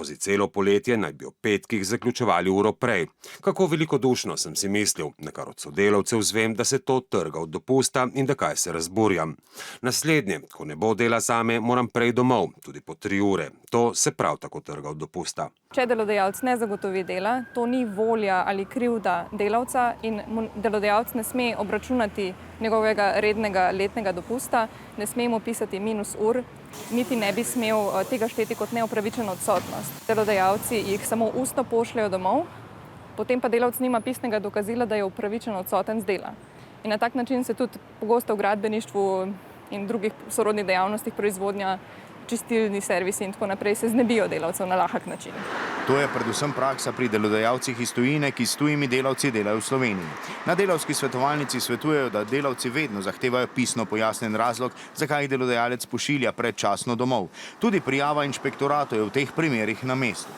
Skozi celo poletje naj bi ob petkih zaključevali uro prej. Kako velikodušno, sem si mislil, nekar od sodelavcev zvem, da se to trga od dopusta in da kaj se razburjam. Naslednje, ko ne bo dela zame, moram prej domov, tudi po 3 ure. To se prav tako trga od dopusta. Če delodajalec ne zagotovi dela, to ni volja ali krivda delavca in delodajalec ne sme obračunati njegovega rednega letnega dopusta, ne sme mu pisati minus ur, niti ne bi smel tega šteti kot neopravičeno odsotnost. Delodajalci jih samo ustno pošljajo domov, potem pa delavec nima pisnega dokazila, da je upravičeno odsoten z dela. In na tak način se tudi pogosto v gradbeništvu in drugih sorodnih dejavnostih proizvodnja, čistilni servisi in tako naprej se znebijo delavcev na lahek način. To je predvsem praksa pri delodajalcih iz tujine, ki s tujimi delavci delajo v Sloveniji. Na delavski svetovalnici svetujejo, da delavci vedno zahtevajo pisno pojasnjen razlog, zakaj jih delodajalec pošilja predčasno domov. Tudi prijava inšpektoratu je v teh primerih na mestu.